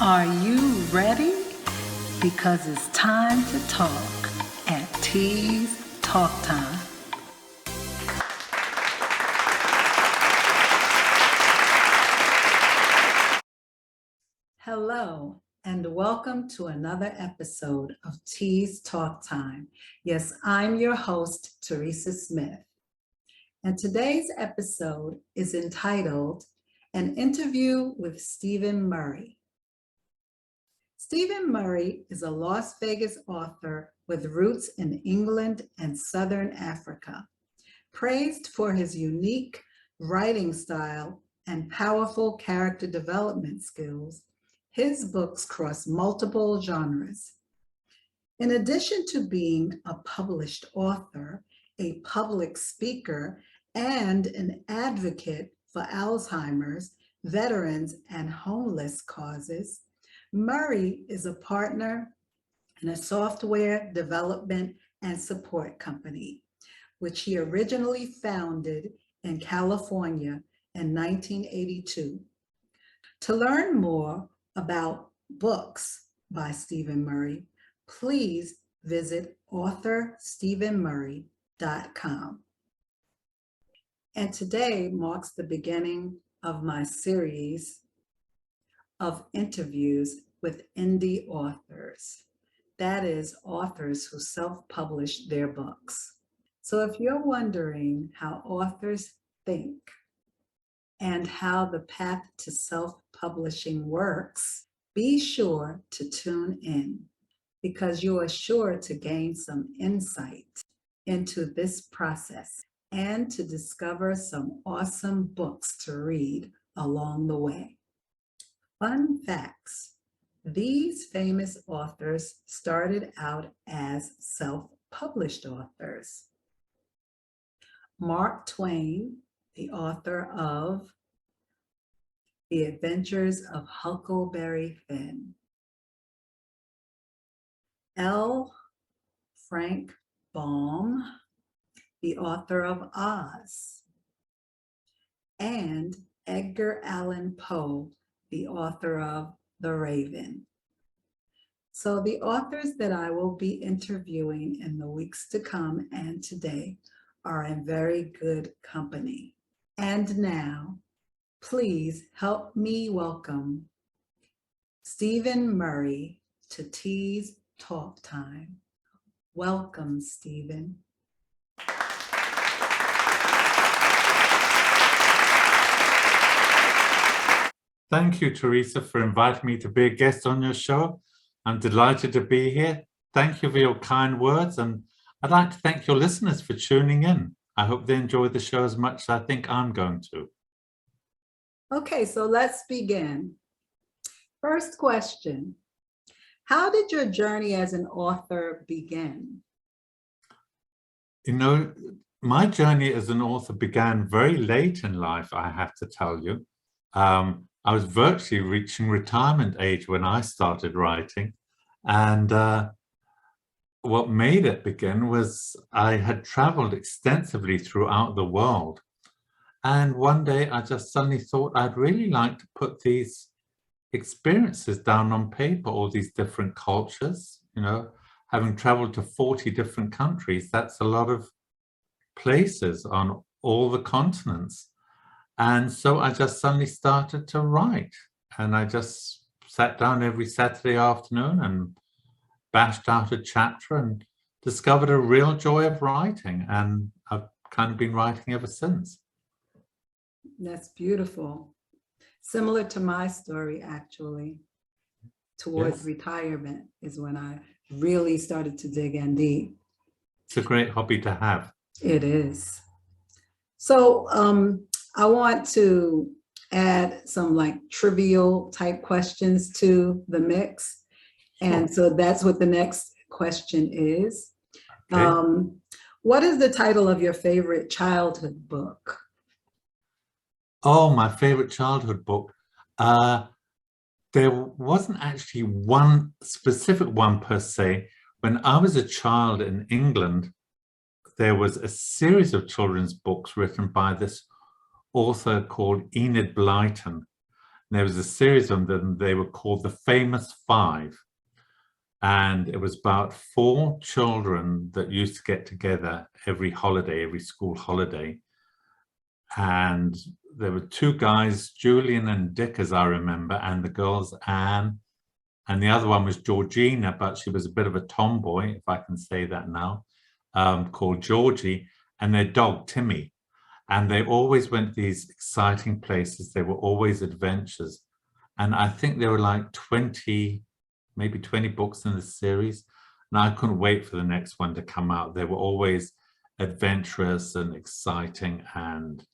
Are you ready? Because it's time to talk at T's Talk Time. Hello, and welcome to another episode of T's Talk Time. Yes, I'm your host, Teresa Smith. And today's episode is entitled An Interview with Stephen Murray. Stephen Murray is a Las Vegas author with roots in England and Southern Africa. Praised for his unique writing style and powerful character development skills, his books cross multiple genres. In addition to being a published author, a public speaker, and an advocate for Alzheimer's, veterans, and homeless causes, Murray is a partner in a software development and support company, which he originally founded in California in 1982. To learn more about books by Stephen Murray, please visit authorstephenmurray.com. And today marks the beginning of my series of interviews with indie authors. That is, authors who self-publish their books. So if you're wondering how authors think and how the path to self-publishing works, be sure to tune in because you are sure to gain some insight into this process and to discover some awesome books to read along the way. Fun facts. These famous authors started out as self-published authors. Mark Twain, the author of The Adventures of Huckleberry Finn. L. Frank Baum, the author of Oz. And Edgar Allan Poe, the author of The Raven. So the authors that I will be interviewing in the weeks to come and today are in very good company. And now, please help me welcome Stephen Murray to T's Talk Time. Welcome, Stephen. Thank you, Teresa, for inviting me to be a guest on your show. I'm delighted to be here. Thank you for your kind words, and I'd like to thank your listeners for tuning in. I hope they enjoy the show as much as I think I'm going to. Okay, so let's begin. First question, how did your journey as an author begin? You know, my journey as an author began very late in life, I have to tell you. I was virtually reaching retirement age when I started writing. And what made it begin was I had traveled extensively throughout the world. And one day I just suddenly thought I'd really like to put these experiences down on paper, all these different cultures, you know, having traveled to 40 different countries, that's a lot of places on all the continents. And so I just suddenly started to write, and I just sat down every Saturday afternoon and bashed out a chapter and discovered a real joy of writing. And I've kind of been writing ever since. That's beautiful. Similar to my story, actually. Towards retirement is when I really started to dig in deep. It's a great hobby to have. It is. So I want to add some like trivial type questions to the mix. And so that's what the next question is. Okay. What is the title of your favorite childhood book? Oh, my favorite childhood book. There wasn't actually one specific one per se. When I was a child in England, there was a series of children's books written by this author called Enid Blyton. there was a series of them, they were called The Famous Five. And it was about 4 children that used to get together every holiday, every school holiday. And there were 2 guys, Julian and Dick, as I remember, and the girls, Anne, and the other one was Georgina, but she was a bit of a tomboy, if I can say that now, called Georgie, and their dog, Timmy. And they always went to these exciting places. They were always adventures. And I think there were like 20, maybe 20 books in the series. And I couldn't wait for the next one to come out. They were always adventurous and exciting and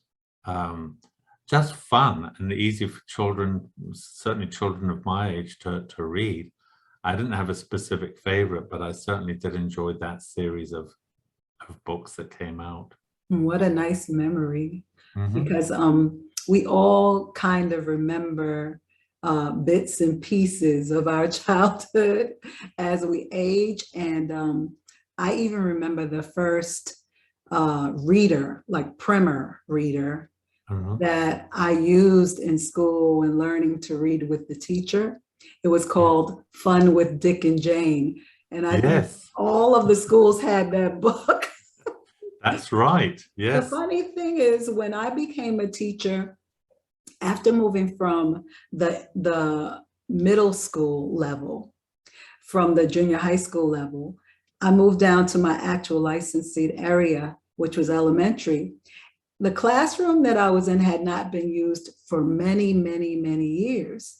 just fun and easy for children, certainly children of my age, to read. I didn't have a specific favorite, but I certainly did enjoy that series of books that came out. What a nice memory, Mm-hmm. because we all kind of remember bits and pieces of our childhood as we age. And I even remember the first reader, like primer reader, that I used in school when learning to read with the teacher. It was called Fun with Dick and Jane. And I think all of the schools had that book. That's right. Yes. The funny thing is, when I became a teacher, after moving from the middle school level, from the junior high school level, I moved down to my actual licensed area, which was elementary. The classroom that I was in had not been used for many, many, many years.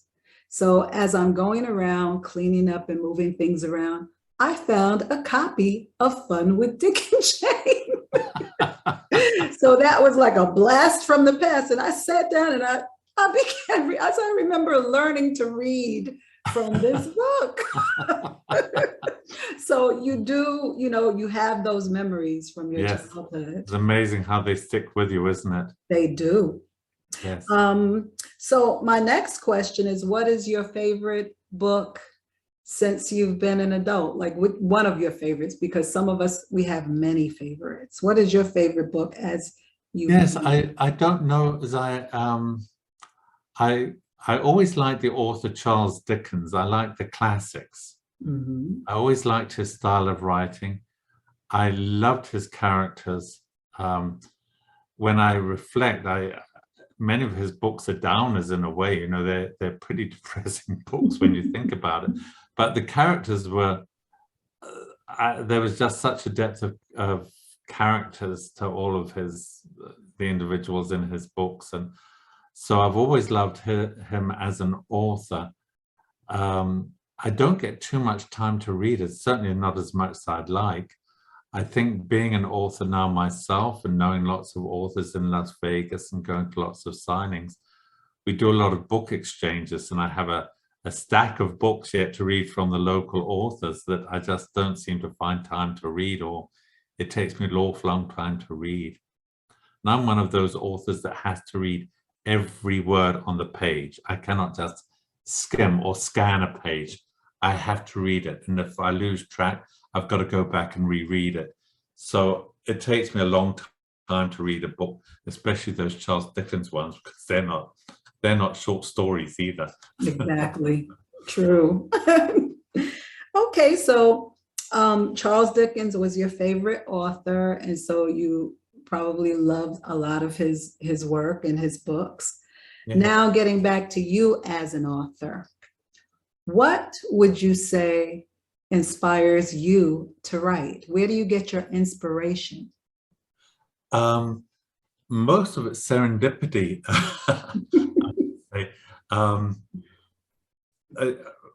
So as I'm going around cleaning up and moving things around, I found a copy of Fun with Dick and Jane. So that was like a blast from the past. And I sat down and I began, as I remember learning to read from this book. So you do, you have those memories from your childhood. It's amazing how they stick with you, isn't it? They do. Yes. So my next question is, what is your favorite book since you've been an adult? Like one of your favorites, because some of us, we have many favorites. What is your favorite book as you? Yes, I don't know, as I always liked the author Charles Dickens. I like the classics. Mm-hmm. I always liked his style of writing. I loved his characters. When I reflect, many of his books are downers in a way. They're pretty depressing books when you think about it. But the characters were, there was just such a depth of characters to all of the individuals in his books. And so I've always loved him as an author. I don't get too much time to read it, certainly not as much as I'd like. I think being an author now myself and knowing lots of authors in Las Vegas and going to lots of signings, we do a lot of book exchanges, and I have a stack of books yet to read from the local authors that I just don't seem to find time to read, or it takes me an awful long time to read. And I'm one of those authors that has to read every word on the page. I cannot just skim or scan a page. I have to read it. And if I lose track, I've got to go back and reread it. So it takes me a long time to read a book, especially those Charles Dickens ones, because they're not short stories either. Exactly. True. Okay, so Charles Dickens was your favorite author, and so you probably loved a lot of his work and his books. Yeah. Now getting back to you as an author, what would you say inspires you to write? Where do you get your inspiration? Most of it's serendipity.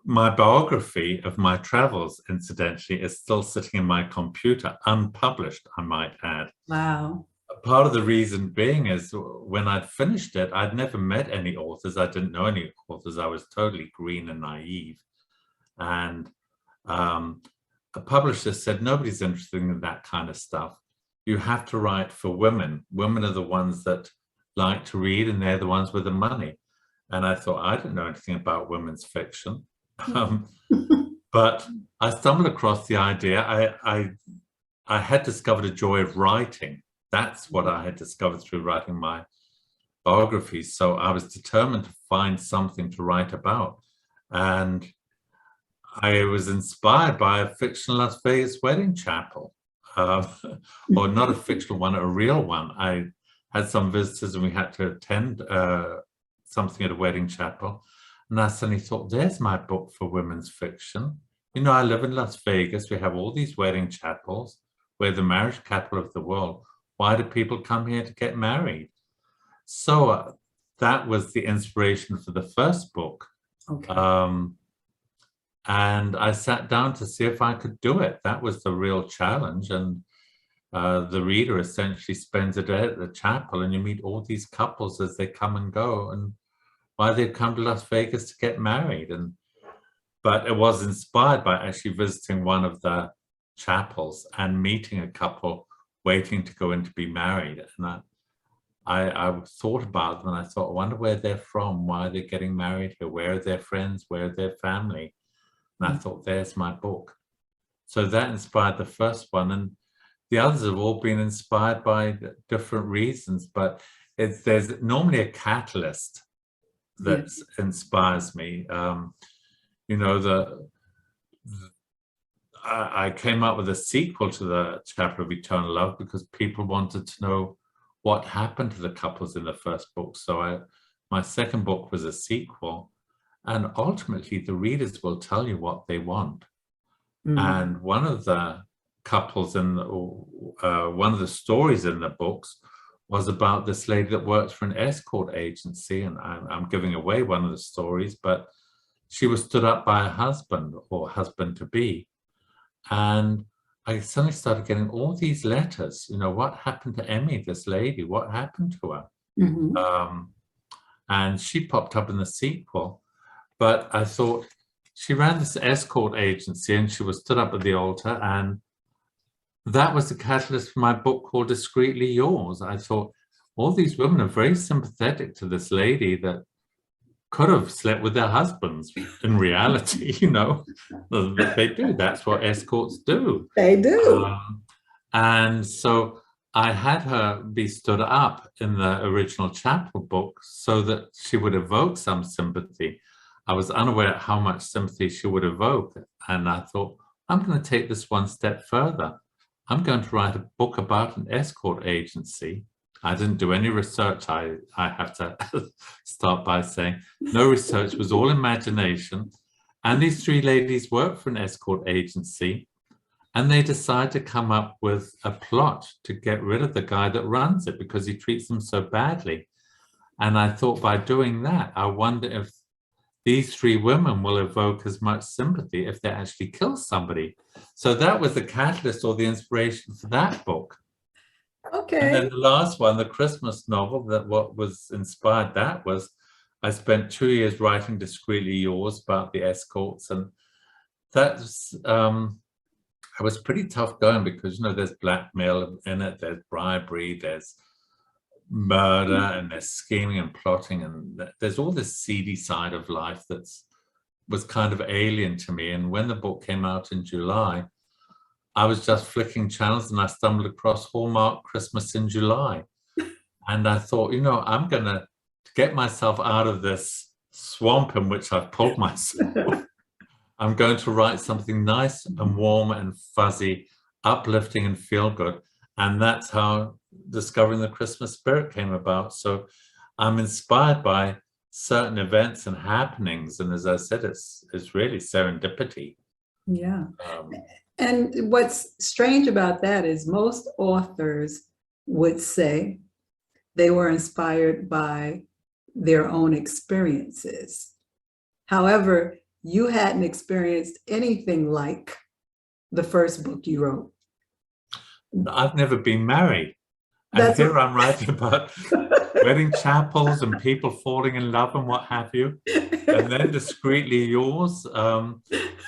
My biography of my travels, incidentally, is still sitting in my computer, unpublished, I might add. Wow. Part of the reason being is when I'd finished it, I'd never met any authors. I didn't know any authors. I was totally green and naive. And a publisher said, nobody's interested in that kind of stuff. You have to write for women. Women are the ones that like to read, and they're the ones with the money. And I thought, I don't know anything about women's fiction. But I stumbled across the idea. I had discovered a joy of writing. That's what I had discovered through writing my biographies. So I was determined to find something to write about. And I was inspired by a fictional Las Vegas wedding chapel, or not a fictional one, a real one. I had some visitors and we had to attend something at a wedding chapel. And I suddenly thought, there's my book for women's fiction. You know, I live in Las Vegas. We have all these wedding chapels. We're the marriage capital of the world. Why do people come here to get married? So that was the inspiration for the first book. Okay. And I sat down to see if I could do it. That was the real challenge. And the reader essentially spends a day at the chapel, and you meet all these couples as they come and go, and why they've come to Las Vegas to get married. But it was inspired by actually visiting one of the chapels and meeting a couple waiting to go in to be married. And I thought about them and I thought, I wonder where they're from, why they're getting married here, where are their friends, where are their family? And I thought, there's my book. So that inspired the first one. And the others have all been inspired by different reasons, but there's normally a catalyst that inspires me. You know, I came up with a sequel to the Chapel of Eternal Love because people wanted to know what happened to the couples in the first book. So my second book was a sequel, and ultimately the readers will tell you what they want. And one of the couples in one of the stories in the books was about this lady that worked for an escort agency, and I'm giving away one of the stories, but she was stood up by a husband or husband-to-be, and I suddenly started getting all these letters, you know, what happened to Emmy, this lady, what happened to her? And she popped up in the sequel, but I thought she ran this escort agency and she was stood up at the altar, and that was the catalyst for my book called Discreetly Yours. I thought all these women are very sympathetic to this lady that could have slept with their husbands in reality, you know. They do, that's what escorts do. They do. And so I had her be stood up in the original chapel book so that she would evoke some sympathy. I was unaware how much sympathy she would evoke. And I thought, I'm going to take this one step further. I'm going to write a book about an escort agency. I didn't do any research. I have to start by saying no research, was all imagination. And these three ladies work for an escort agency, and they decide to come up with a plot to get rid of the guy that runs it because he treats them so badly. And I thought by doing that, I wonder if these three women will evoke as much sympathy if they actually kill somebody. So that was the catalyst or the inspiration for that book. Okay. And then the last one, the Christmas novel, that what was inspired that was, I spent 2 years writing Discreetly Yours about the escorts, and that's it was pretty tough going because, you know, there's blackmail in it, there's bribery, there's murder, and there's scheming and plotting, and there's all this seedy side of life was kind of alien to me. And when the book came out in July, I was just flicking channels and I stumbled across Hallmark Christmas in July. And I thought, you know, I'm going to get myself out of this swamp in which I've pulled myself. I'm going to write something nice and warm and fuzzy, uplifting and feel good. And that's how Discovering the Christmas Spirit came about. So I'm inspired by certain events and happenings. And as I said, it's really serendipity. Yeah. And what's strange about that is most authors would say they were inspired by their own experiences. However, you hadn't experienced anything like the first book you wrote. I've never been married. And here I'm writing about wedding chapels and people falling in love and what have you. And then Discreetly Yours,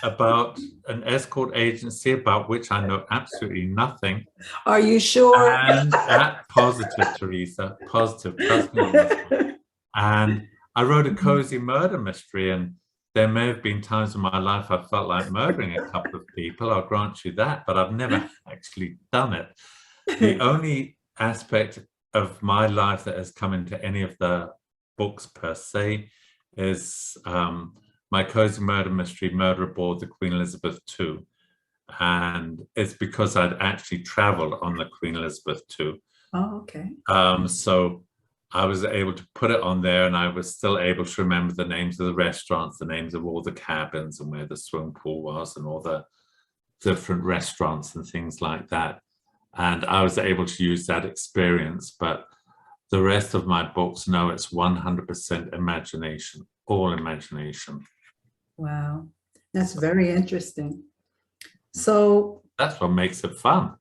about an escort agency about which I know absolutely nothing. Are you sure? And positive, Teresa, positive. And I wrote a cozy murder mystery, and there may have been times in my life I felt like murdering a couple of people, I'll grant you that, but I've never actually done it. The only aspect of my life that has come into any of the books per se is my cozy murder mystery, Murder Aboard the Queen Elizabeth II. And it's because I'd actually traveled on the Queen Elizabeth II. Oh, okay. So I was able to put it on there, and I was still able to remember the names of the restaurants, the names of all the cabins, and where the swimming pool was, and all the different restaurants and things like that. And I was able to use that experience. But the rest of my books, no, it's 100% imagination, all imagination. Wow. That's very interesting. So, That's what makes it fun.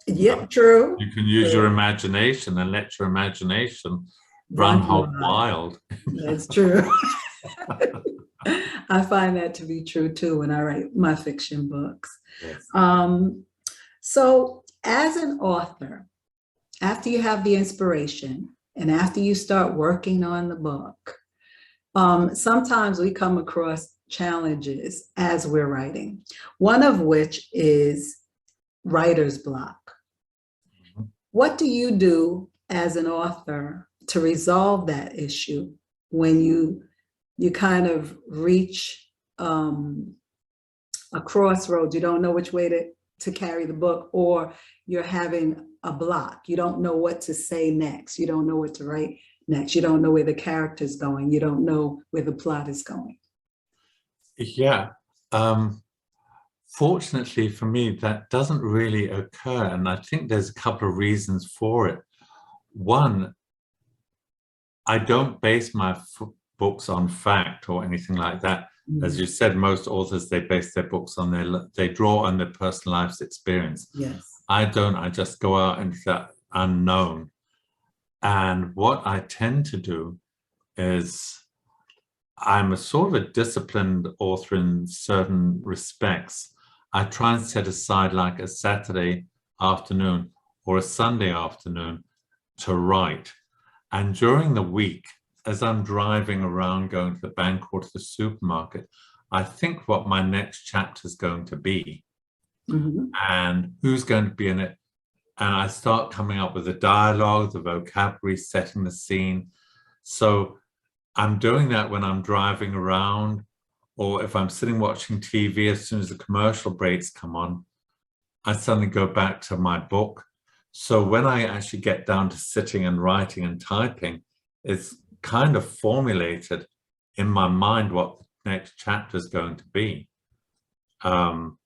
yeah, true. You can use your imagination and let your imagination run hog wild. That's true. I find that to be true too when I write my fiction books. Yes. So as an author, after you have the inspiration and after you start working on the book, sometimes we come across challenges as we're writing, one of which is writer's block. Mm-hmm. What do you do as an author to resolve that issue when you kind of reach a crossroads? You don't know which way to carry the book, or you're having a block. You don't know what to say next. You don't know what to write next. You don't know where the character's going. You don't know where the plot is going. Yeah. Fortunately for me, that doesn't really occur. And I think there's a couple of reasons for it. One, I don't base my books on fact or anything like that. Mm-hmm. As you said, most authors, they base their books on they draw on their personal life's experience. Yes. I don't. I just go out into that unknown. And what I tend to do is, I'm a sort of a disciplined author in certain respects. I try and set aside like a Saturday afternoon or a Sunday afternoon to write. And during the week, as I'm driving around, going to the bank or to the supermarket, I think what my next chapter is going to be, mm-hmm. and who's going to be in it. And I start coming up with the dialogue, the vocabulary, setting the scene. So I'm doing that when I'm driving around, or if I'm sitting watching TV. As soon as the commercial breaks come on, I suddenly go back to my book. So when I actually get down to sitting and writing and typing, it's kind of formulated in my mind what the next chapter is going to be. And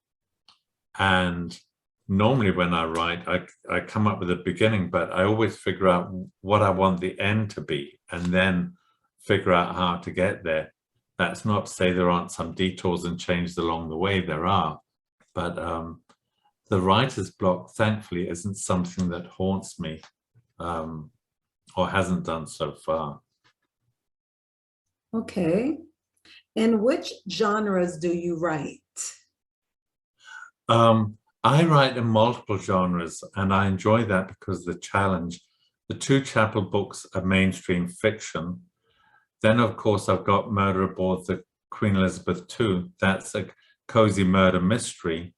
normally when I write, I come up with a beginning, but I always figure out what I want the end to be, and then figure out how to get there. That's not to say there aren't some detours and changes along the way. There are, but the writer's block, thankfully, isn't something that haunts me, or hasn't done so far. Okay. In which genres do you write? I write in multiple genres, and I enjoy that because of the challenge. The two Chapel books are mainstream fiction. Then, of course, I've got Murder Aboard the Queen Elizabeth II. That's a cozy murder mystery.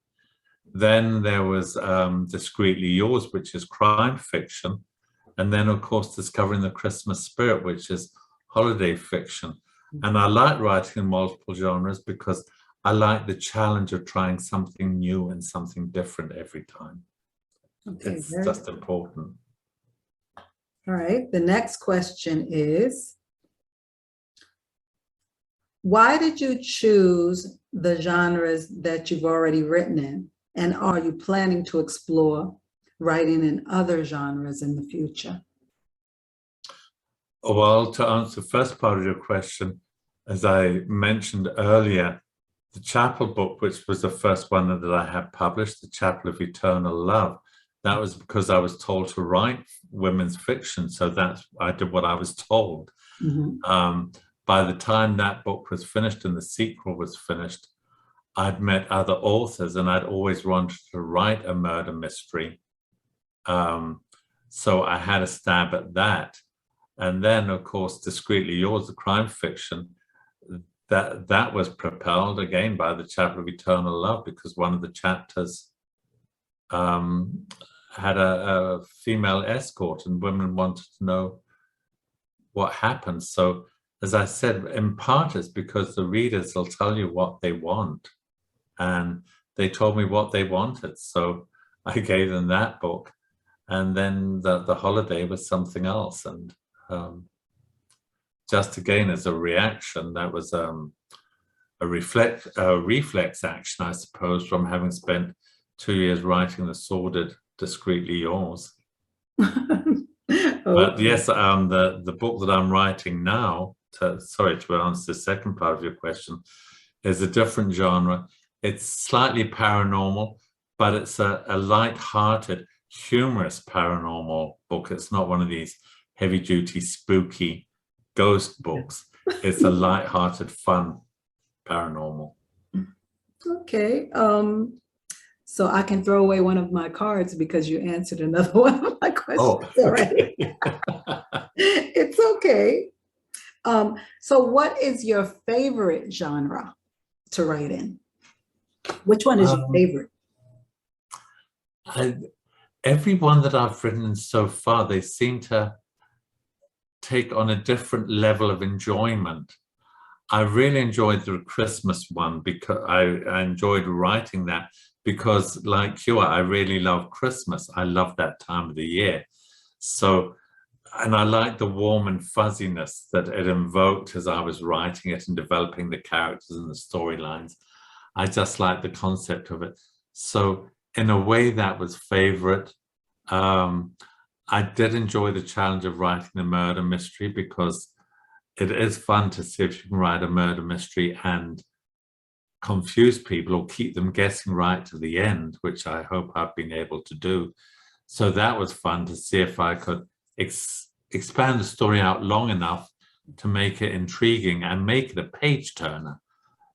Then there was Discreetly Yours, which is crime fiction. And then, of course, Discovering the Christmas Spirit, which is holiday fiction. And I like writing in multiple genres because I like the challenge of trying something new and something different every time. Okay, it's just important. All right. The next question is, why did you choose the genres that you've already written in? And are you planning to explore writing in other genres in the future? Well, to answer the first part of your question, as I mentioned earlier, the Chapel book, which was the first one that I had published, The Chapel of Eternal Love, that was because I was told to write women's fiction. So I did what I was told. Mm-hmm. By the time that book was finished and the sequel was finished, I'd met other authors, and I'd always wanted to write a murder mystery. So I had a stab at that. And then, of course, Discreetly Yours, the crime fiction, that was propelled again by the Chapel of Eternal Love, because one of the chapters had a female escort, and women wanted to know what happened. So, as I said, in part it's because the readers will tell you what they want, and they told me what they wanted, so I gave them that book, and then the holiday was something else. And just again as a reaction, that was a reflex action, I suppose, from having spent 2 years writing The Sordid, Discreetly Yours. But yes, the book that I'm writing now, to answer the second part of your question, is a different genre. It's slightly paranormal, but it's a light-hearted, humorous paranormal book. It's not one of these heavy-duty, spooky ghost books. It's a light-hearted, fun paranormal. Okay. So I can throw away one of my cards because you answered another one of my questions already. It's okay. So what is your favorite genre to write in? Which one is your favorite? Every one that I've written so far, they seem to take on a different level of enjoyment. I really enjoyed the Christmas one because I enjoyed writing that because, like you, I really love Christmas. I love that time of the year. So, and I like the warm and fuzziness that it invoked as I was writing it and developing the characters and the storylines. I just like the concept of it. So in a way, that was favorite. I did enjoy the challenge of writing the murder mystery because it is fun to see if you can write a murder mystery and confuse people or keep them guessing right to the end, which I hope I've been able to do. So that was fun to see if I could expand the story out long enough to make it intriguing and make it a page turner.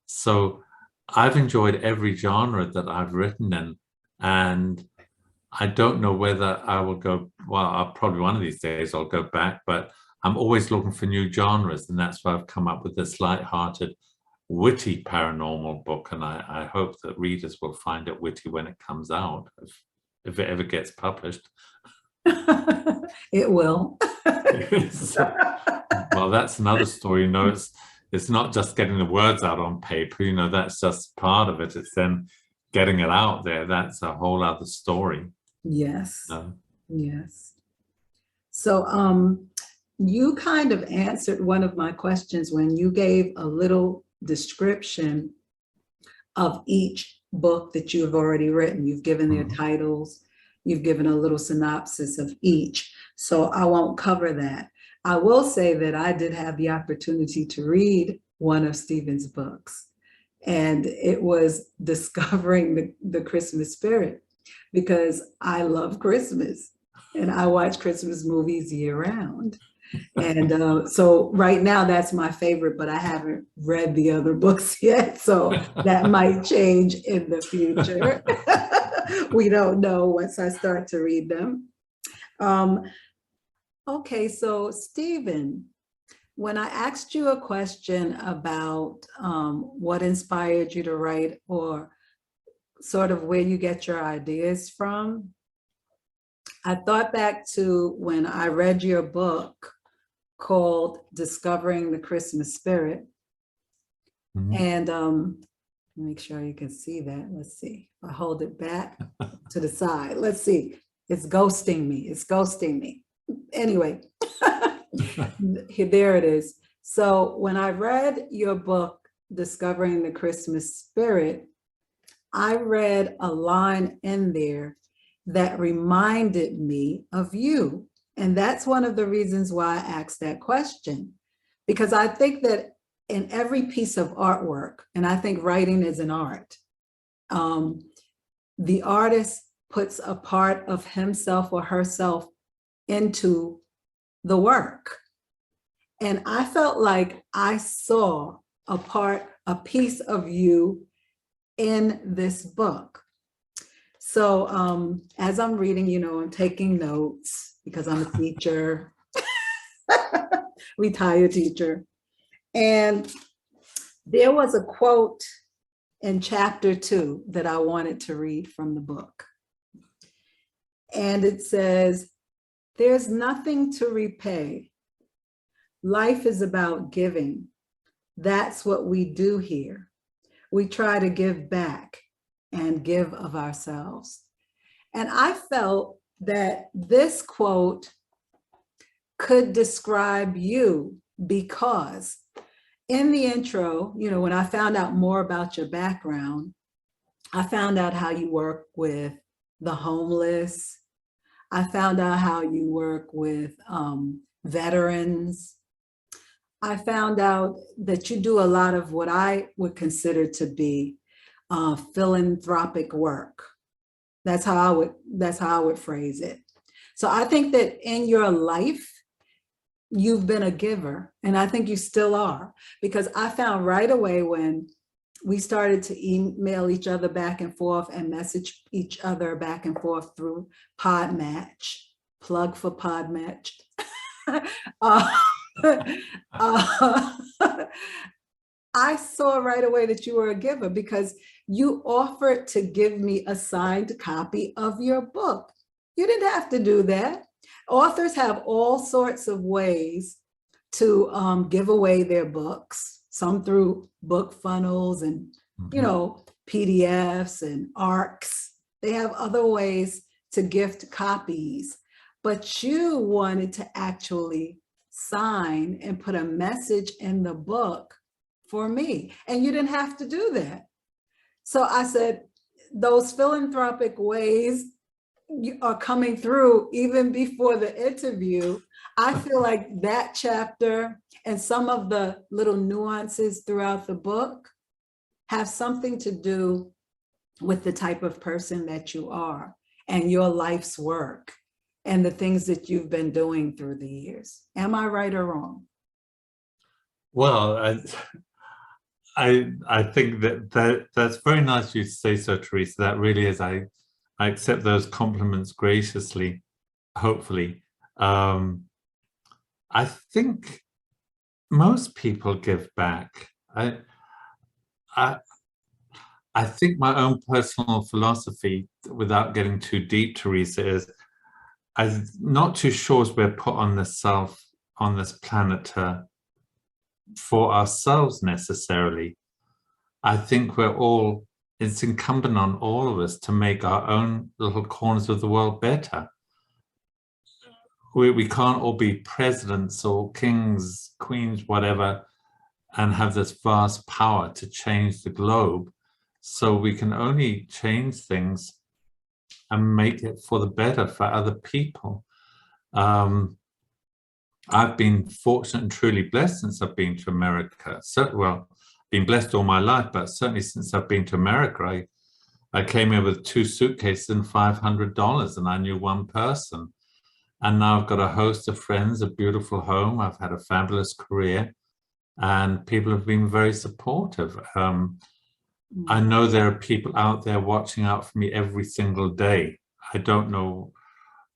So I've enjoyed every genre that I've written in, and I don't know whether I will go, well, I'll probably one of these days I'll go back, but I'm always looking for new genres, and that's why I've come up with this light-hearted, witty paranormal book, and I hope that readers will find it witty when it comes out, if it ever gets published. It will. Well, that's another story. You know, it's not just getting the words out on paper, you know, that's just part of it. It's then getting it out there. That's a whole other story. Yes. Yes. So you kind of answered one of my questions when you gave a little description of each book that you have already written. You've given their titles, you've given a little synopsis of each. So I won't cover that. I will say that I did have the opportunity to read one of Stephen's books, and it was Discovering the Christmas Spirit, because I love Christmas and I watch Christmas movies year round. And so right now that's my favorite, but I haven't read the other books yet. So that might change in the future. We don't know once I start to read them. Okay, so Stephen, when I asked you a question about what inspired you to write, or sort of where you get your ideas from, I thought back to when I read your book called Discovering the Christmas Spirit. And make sure you can see that. Let's see. If I hold it back to the side. Let's see. It's ghosting me. It's ghosting me. Anyway, there it is. So when I read your book, Discovering the Christmas Spirit, I read a line in there that reminded me of you. And that's one of the reasons why I asked that question, because I think that in every piece of artwork, and I think writing is an art, the artist puts a part of himself or herself into the work. And I felt like I saw a piece of you in this book. So as I'm reading, you know, I'm taking notes because I'm a teacher, retired teacher. And there was a quote in chapter 2 that I wanted to read from the book. And it says, there's nothing to repay. Life is about giving. That's what we do here. We try to give back and give of ourselves. And I felt that this quote could describe you, because in the intro, you know, when I found out more about your background, I found out how you work with the homeless. I found out how you work with veterans. I found out that you do a lot of what I would consider to be philanthropic work. That's how I would phrase it. So I think that in your life, you've been a giver, and I think you still are, because I found right away when we started to email each other back and forth and message each other back and forth through Podmatch, plug for Podmatch. I saw right away that you were a giver, because you offered to give me a signed copy of your book. You didn't have to do that. Authors have all sorts of ways to give away their books, some through book funnels and, you know, PDFs and ARCs. They have other ways to gift copies, but you wanted to actually sign and put a message in the book for me, and you didn't have to do that. So I said, those philanthropic ways are coming through even before the interview. I feel like that chapter and some of the little nuances throughout the book have something to do with the type of person that you are and your life's work and the things that you've been doing through the years. Am I right or wrong? Well, I think that's very nice you to say so, Teresa. That really is. I accept those compliments graciously, hopefully. I think most people give back. I think my own personal philosophy, without getting too deep, Teresa, is I'm not too sure as we're put on this planet for ourselves necessarily. I think it's incumbent on all of us to make our own little corners of the world better. We can't all be presidents or kings, queens, whatever, and have this vast power to change the globe. So we can only change things and make it for the better for other people. I've been fortunate and truly blessed since I've been to America. So, well, been blessed all my life, but certainly since I've been to America, I came here with 2 suitcases and $500, and I knew one person. And now I've got a host of friends, a beautiful home. I've had a fabulous career, and people have been very supportive. I know there are people out there watching out for me every single day. I don't know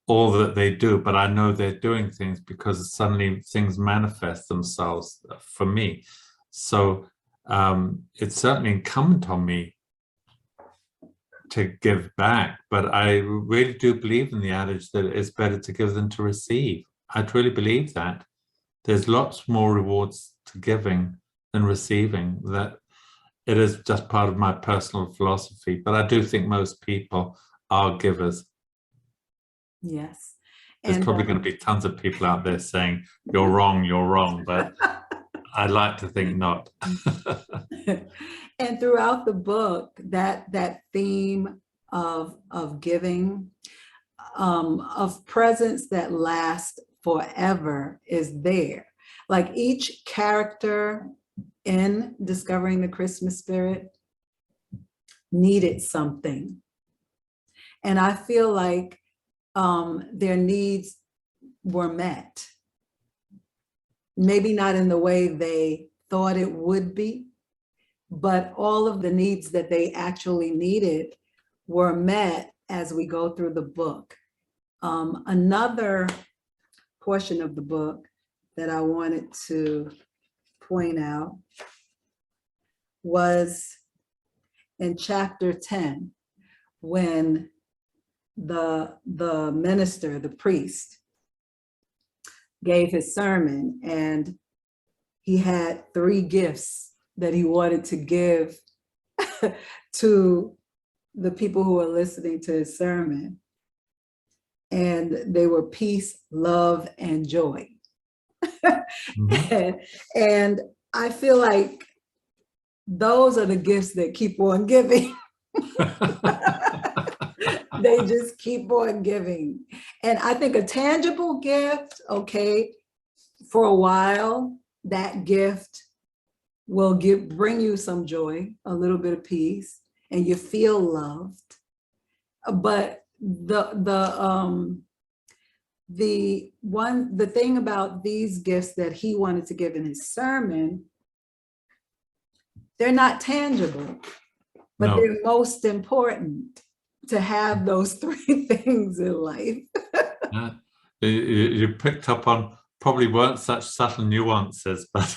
all that they do, but I know they're doing things because suddenly things manifest themselves for me. So it's certainly incumbent on me to give back, but I really do believe in the adage that it's better to give than to receive. I truly believe that. There's lots more rewards to giving than receiving. That it is just part of my personal philosophy, but I do think most people are givers. Yes. There's probably going to be tons of people out there saying, you're wrong, but I like to think not. And throughout the book, that theme of giving, of presence that lasts forever is there. Like each character in Discovering the Christmas Spirit needed something. And I feel like their needs were met. Maybe not in the way they thought it would be, but all of the needs that they actually needed were met as we go through the book. Another portion of the book that I wanted to point out was in chapter 10, when the minister, the priest, gave his sermon, and he had 3 gifts that he wanted to give to the people who were listening to his sermon. And they were peace, love, and joy. Mhm. And I feel like those are the gifts that keep on giving. They just keep on giving. And I think a tangible gift, okay, for a while, that gift will bring you some joy, a little bit of peace, and you feel loved. But the thing about these gifts that he wanted to give in his sermon, they're not tangible, but No. they're most important to have those 3 things in life. Yeah. You picked up on probably weren't such subtle nuances, but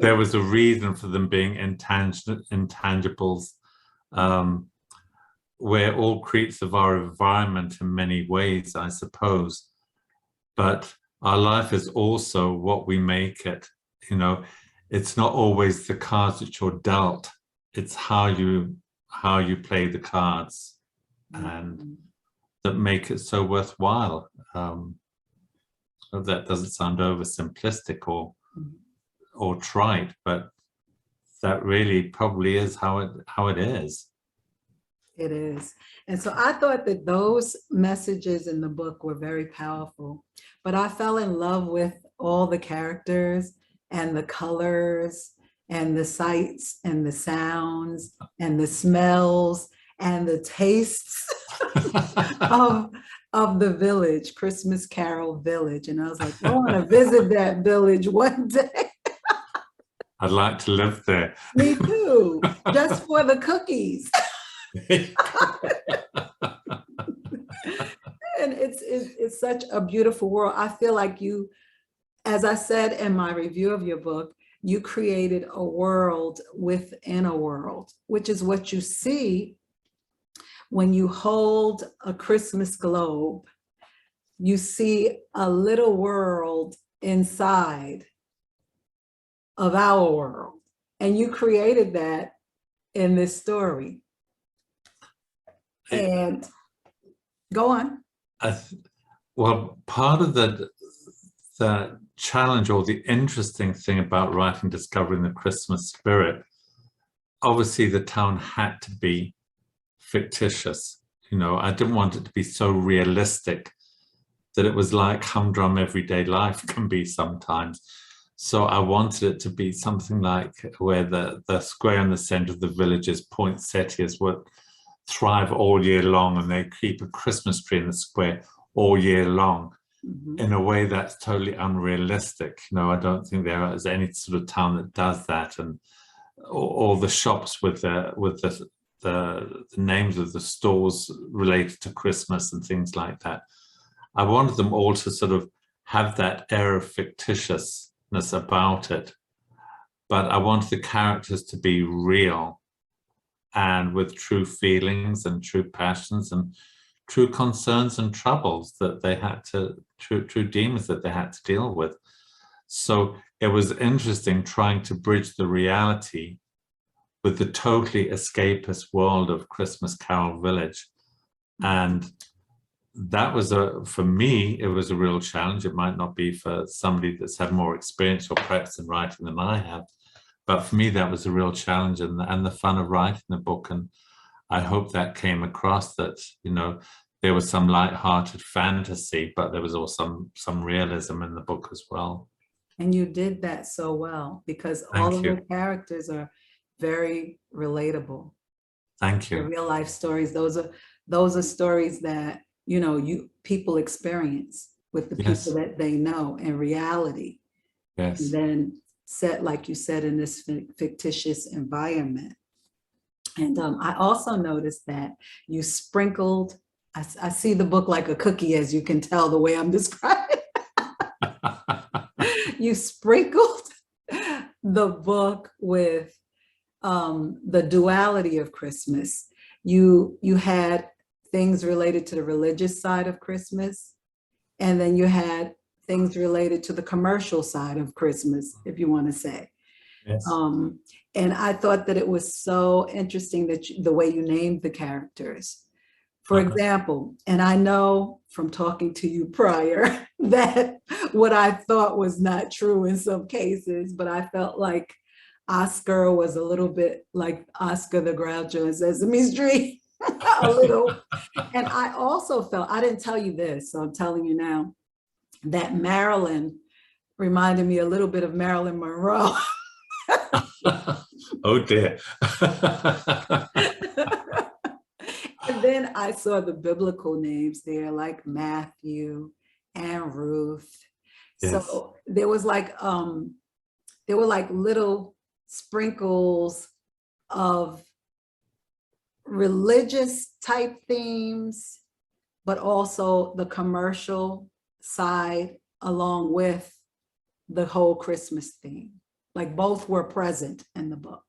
there was a reason for them being intangibles. We're all creatures of our environment in many ways, I suppose, but our life is also what we make it. You know, it's not always the cards that you're dealt, it's how you play the cards, and that make it so worthwhile. That doesn't sound oversimplistic or trite, but that really probably is how it is. It is. And so I thought that those messages in the book were very powerful, but I fell in love with all the characters and the colors and the sights and the sounds and the smells and the tastes of the village, Christmas Carol Village. And I was like, I want to visit that village one day. I'd like to live there. Me too, just for the cookies. And it's such a beautiful world. I feel like you, as I said in my review of your book, you created a world within a world, which is what you see when you hold a Christmas globe. You see a little world inside of our world, and you created that in this story. And go on. Well, part of the challenge or the interesting thing about writing Discovering the Christmas Spirit, obviously the town had to be fictitious. You know, I didn't want it to be so realistic that it was like humdrum everyday life can be sometimes. So I wanted it to be something like where the square in the center of the village's poinsettias would thrive all year long, and they keep a Christmas tree in the square all year long. Mm-hmm. In a way that's totally unrealistic. You know, I don't think there is any sort of town that does that, and all the shops with the names of the stores related to Christmas and things like that. I wanted them all to sort of have that air of fictitiousness about it, but I wanted the characters to be real and with true feelings and true passions and true concerns and troubles that they had to, true demons that they had to deal with. So it was interesting trying to bridge the reality with the totally escapist world of Christmas Carol Village. And that was for me, it was a real challenge. It might not be for somebody that's had more experience or practice in writing than I have. But for me, that was a real challenge and the fun of writing the book. And I hope that came across, that, you know, there was some light-hearted fantasy, but there was also some realism in the book as well. And you did that so well, because all of the characters are very relatable. Thank you. The real life stories. Those are stories that, you know, people experience with the people that they know in reality. Yes. And then set, like you said, in this fictitious environment. And I also noticed that you sprinkled, I see the book like a cookie, as you can tell the way I'm describing. You sprinkled the book with the duality of Christmas. You had things related to the religious side of Christmas. And then you had things related to the commercial side of Christmas, if you want to say. Yes. And I thought that it was so interesting that the way you named the characters. For example, and I know from talking to you prior that what I thought was not true in some cases, but I felt like Oscar was a little bit like Oscar the Groucho in Sesame Street, a little. And I also felt, I didn't tell you this, so I'm telling you now, that Marilyn reminded me a little bit of Marilyn Monroe. Oh dear. And then I saw the biblical names there, like Matthew and Ruth. Yes. So there was like there were like little sprinkles of religious type themes, but also the commercial side along with the whole Christmas theme. Like both were present in the book.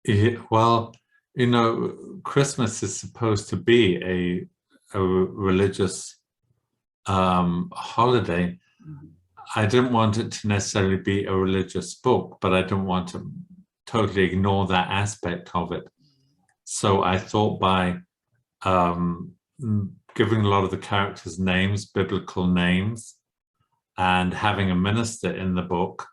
Yeah, well, you know, Christmas is supposed to be a religious holiday. Mhm. I didn't want it to necessarily be a religious book, but I didn't want to totally ignore that aspect of it. So I thought by giving a lot of the characters names, biblical names, and having a minister in the book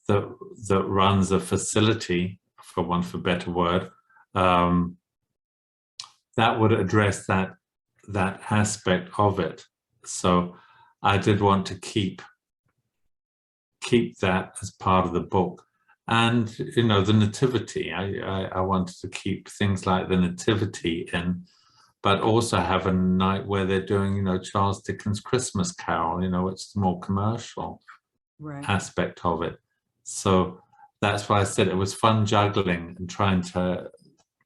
that runs a facility, for want of a better word, that would address that aspect of it. So I did want to keep that as part of the book. And, you know, the nativity, I wanted to keep things like the nativity in, but also have a night where they're doing, you know, Charles Dickens' Christmas Carol, you know, which is the more commercial aspect of it. So that's why I said it was fun juggling and trying to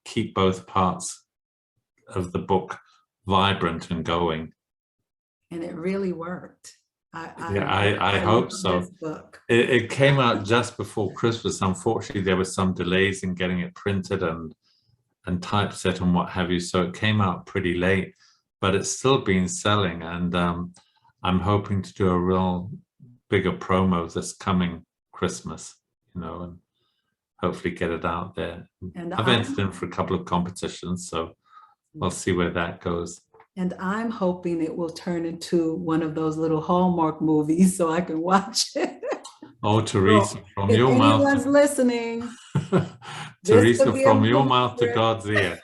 keep both parts of the book vibrant and going. And it really worked. I hope so. It came out just before Christmas. Unfortunately, there were some delays in getting it printed and typeset and what have you. So it came out pretty late, but it's still been selling. And I'm hoping to do a real bigger promo this coming Christmas, you know, and hopefully get it out there. And I've entered in for a couple of competitions, so we'll see where that goes. And I'm hoping it will turn into one of those little Hallmark movies so I can watch it. Oh, Teresa, from your mouth. If anyone's listening. Teresa, from your mouth to God's ear.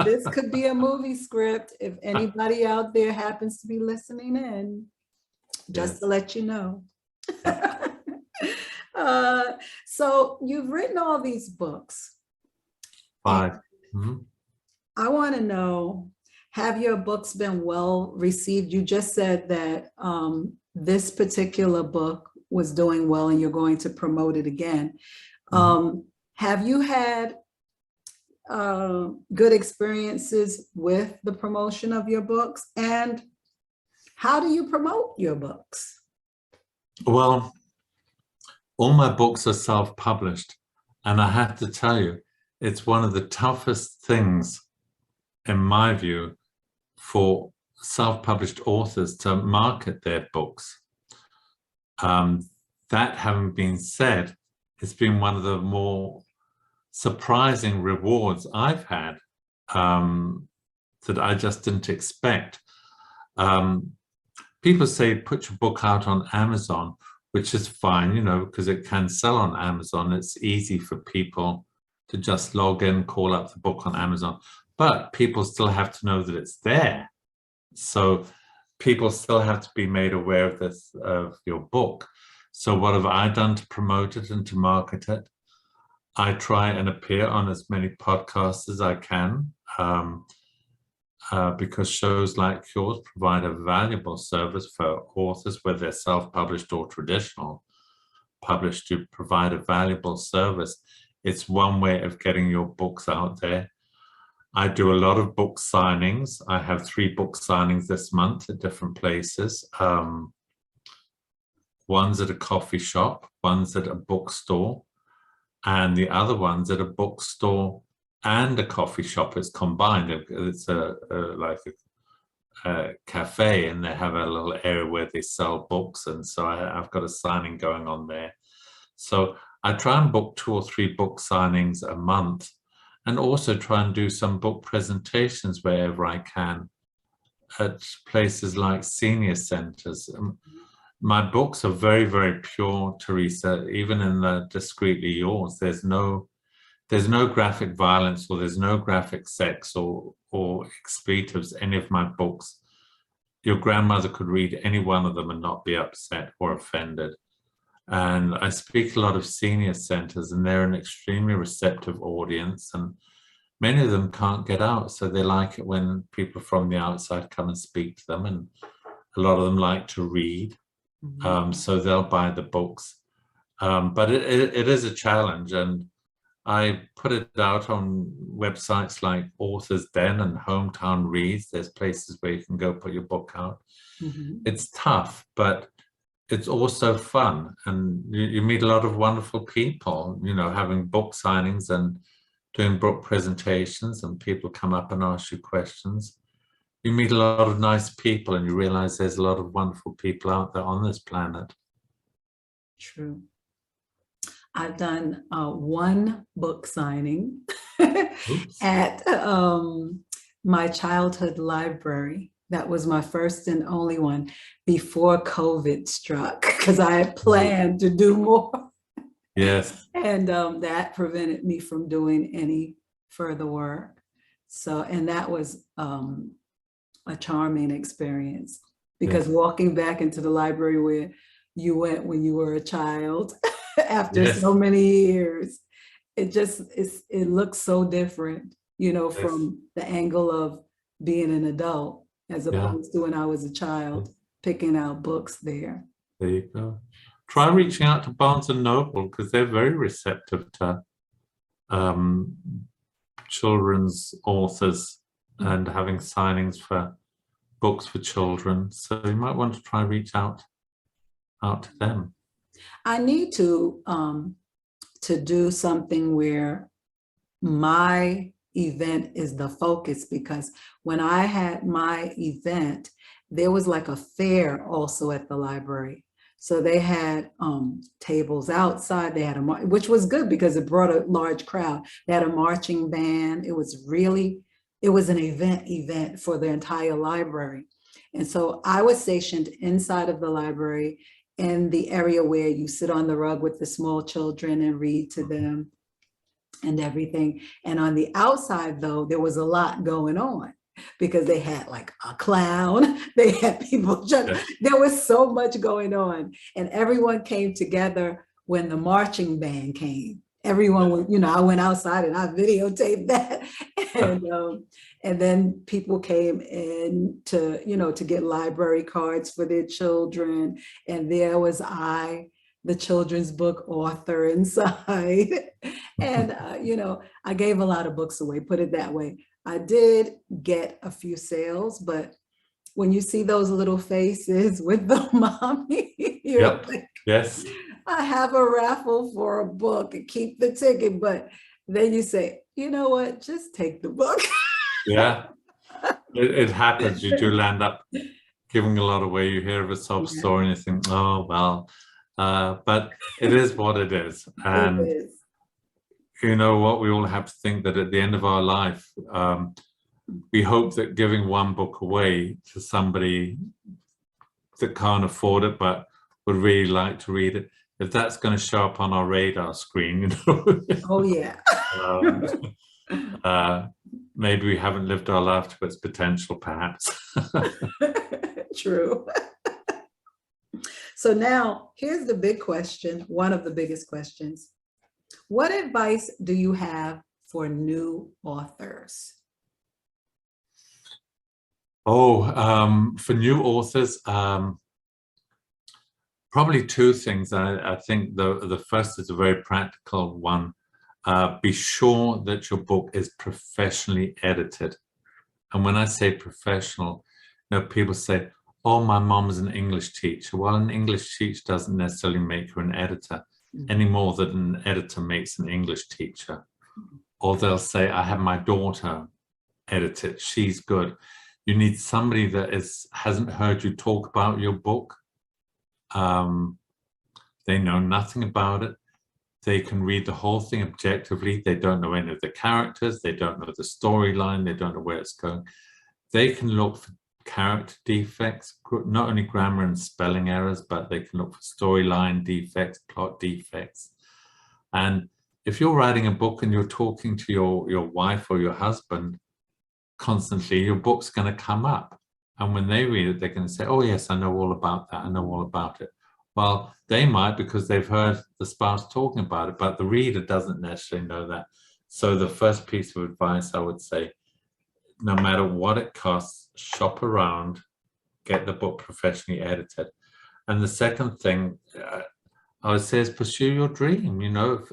This could be a movie script if anybody out there happens to be listening in, just to let you know. So you've written all these books. 5. I want to know, have your books been well received? You just said that this particular book was doing well and you're going to promote it again. Have you had good experiences with the promotion of your books? And how do you promote your books? Well, all my books are self-published. And I have to tell you, it's one of the toughest things, in my view, for self-published authors to market their books. That having been said, it's been one of the more surprising rewards I've had that I just didn't expect. People say put your book out on Amazon, which is fine, you know, because it can sell on Amazon. It's easy for people to just log in, call up the book on Amazon, but people still have to know that it's there. So people still have to be made aware of this, of your book. So what have I done to promote it and to market it? I try and appear on as many podcasts as I can, because shows like yours provide a valuable service for authors, whether they're self-published or traditional published. You provide a valuable service. It's one way of getting your books out there. I do a lot of book signings. I have 3 book signings this month at different places. One's at a coffee shop, one's at a bookstore, and the other one's at a bookstore and a coffee shop. It's combined. It's like a cafe, and they have a little area where they sell books, and so I've got a signing going on there. So I try and book 2 or 3 book signings a month, and also try and do some book presentations wherever I can at places like senior centers. My books are very, very pure, Teresa. Even in the Discreetly Yours, there's no graphic violence, or there's no graphic sex or expletives. Any of my books, your grandmother could read any one of them and not be upset or offended. And I speak a lot of senior centers, and they're an extremely receptive audience, and many of them can't get out, so they like it when people from the outside come and speak to them, and a lot of them like to read. So they'll buy the books. But it is a challenge, and I put it out on websites like Authors Den and Hometown Reads. There's places where you can go put your book out. It's tough, but it's also fun, and you meet a lot of wonderful people, you know, having book signings and doing book presentations, and people come up and ask you questions. You meet a lot of nice people, and you realize there's a lot of wonderful people out there on this planet. True. I've done 1 book signing at my childhood library. That was my first and only one before COVID struck, because I had planned to do more. Yes. And that prevented me from doing any further work. So, and that was a charming experience, because walking back into the library where you went when you were a child after so many years, it looks so different, you know, from the angle of being an adult as opposed to when I was a child picking out books there. There you go. Try reaching out to Barnes and Noble, because they're very receptive to children's authors and having signings for books for children. So you might want to try reach out to them. I need to do something where my event is the focus, because when I had my event, there was like a fair also at the library. So they had tables outside. They had which was good because it brought a large crowd. They had a marching band. It was an event for the entire library. And so I was stationed inside of the library in the area where you sit on the rug with the small children and read to them and everything. And on the outside, though, there was a lot going on, because they had like a clown, they had people, there was so much going on, and everyone came together when the marching band came. Everyone was, you know, I went outside and I videotaped that, and then people came in to, you know, to get library cards for their children, and there was the children's book author inside, and you know, I gave a lot of books away, put it that way. I did get a few sales, but when you see those little faces with the mommy, you're like, yes, I have a raffle for a book and keep the ticket. But then you say, you know what, just take the book. Yeah, it happens. You do land up giving a lot away. You hear of a sob story and you think, oh, well, but it is what it is. And it is. You know what, we all have to think that at the end of our life, we hope that giving 1 book away to somebody that can't afford it but would really like to read it, if that's going to show up on our radar screen, you know. Oh yeah. Maybe we haven't lived our life to its potential, perhaps. True. So now here's the big question, one of the biggest questions. What advice do you have for new authors? Oh, for new authors, probably 2 things. I think the first is a very practical one. Be sure that your book is professionally edited. And when I say professional, you know, people say, oh, my mom's an English teacher. Well, an English teacher doesn't necessarily make you an editor any more than an editor makes an English teacher. or they'll say, I have my daughter edit it, she's good. You need somebody that hasn't heard you talk about your book. They know nothing about it. They can read the whole thing objectively. They don't know any of the characters. They don't know the storyline. They don't know where it's going. They can look for character defects, not only grammar and spelling errors, but they can look for storyline defects, plot defects. And if you're writing a book and you're talking to your wife or your husband constantly, your book's going to come up. And when they read it, they're going to say, oh, yes, I know all about that. I know all about it. Well, they might, because they've heard the spouse talking about it, but the reader doesn't necessarily know that. So the first piece of advice I would say, no matter what it costs, shop around, get the book professionally edited. And the second thing I would say is pursue your dream. You know, if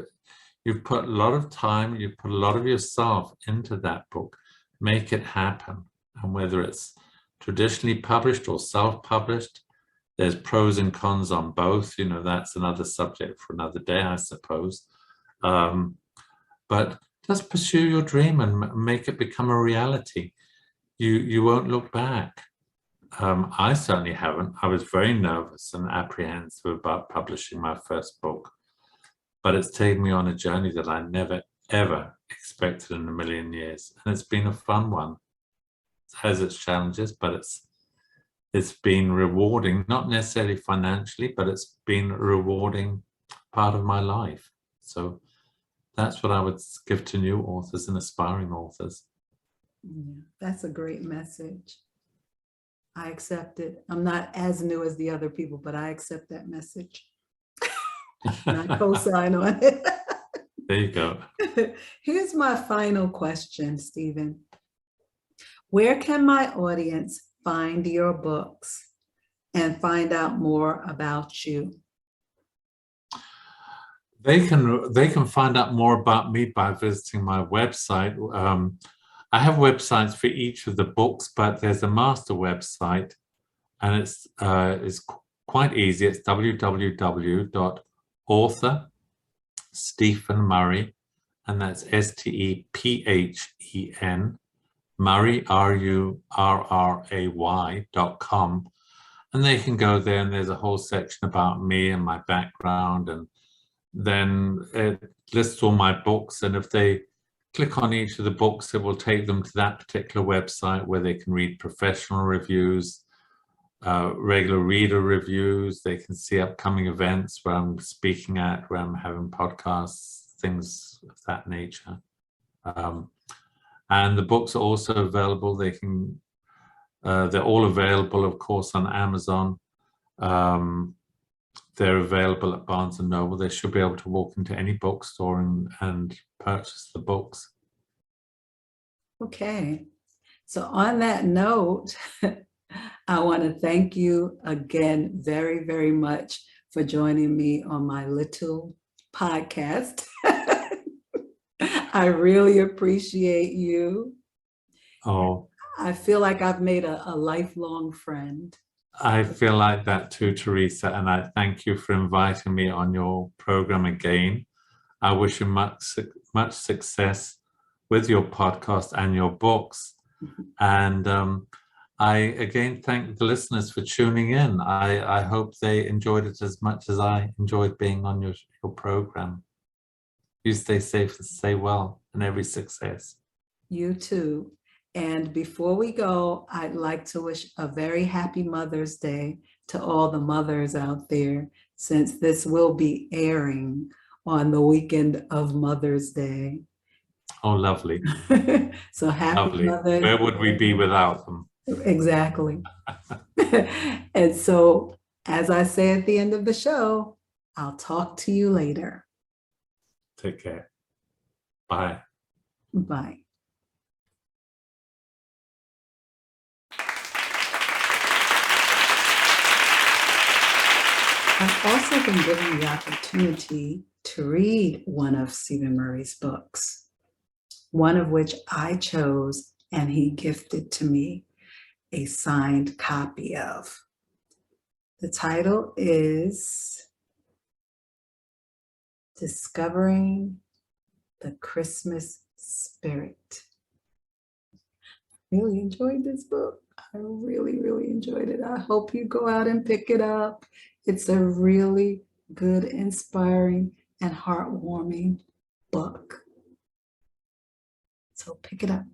you've put a lot of time, you've put a lot of yourself into that book, make it happen. And whether it's traditionally published or self-published, there's pros and cons on both. You know, that's another subject for another day, I suppose. But just pursue your dream and make it become a reality. You won't look back. I certainly haven't. I was very nervous and apprehensive about publishing my first book, but it's taken me on a journey that I never, ever expected in a million years. And it's been a fun one. It has its challenges, but it's been rewarding, not necessarily financially, but it's been a rewarding part of my life. So that's what I would give to new authors and aspiring authors. Yeah, that's a great message. I accept it. I'm not as new as the other people, but I accept that message. And I co-sign on it. There you go. Here's my final question, Stephen. Where can my audience find your books and find out more about you? They can find out more about me by visiting my website. I have websites for each of the books, but there's a master website, and it's quite easy. It's www.author.Stephen Murray, and that's STEPHEN Murray RURRAY.com, and they can go there, and there's a whole section about me and my background, and then it lists all my books, and if they click on each of the books, it will take them to that particular website where they can read professional reviews, regular reader reviews. They can see upcoming events where I'm speaking at, where I'm having podcasts, things of that nature. And the books are also available. They're all available, of course, on Amazon. They're available at Barnes & Noble. They should be able to walk into any bookstore and purchase the books. Okay. So on that note, I want to thank you again very, very much for joining me on my little podcast. I really appreciate you. Oh, I feel like I've made a lifelong friend. I feel like that too, Teresa, and I thank you for inviting me on your program again. I wish you much success with your podcast and your books. And I again thank the listeners for tuning in. I hope they enjoyed it as much as I enjoyed being on your program. You stay safe and stay well, and every success. You too. And before we go, I'd like to wish a very happy Mother's Day to all the mothers out there, since this will be airing on the weekend of Mother's Day. Oh, lovely. So happy Lovely. Mother's Where would we be without them? Exactly. And so, as I say at the end of the show, I'll talk to you later. Take care. Bye. Bye. I've also been given the opportunity to read one of Stephen Murray's books, one of which I chose and he gifted to me a signed copy of. The title is Discovering The Christmas Spirit. Really enjoyed this book. I really, really enjoyed it. I hope you go out and pick it up. It's a really good, inspiring, and heartwarming book. So pick it up.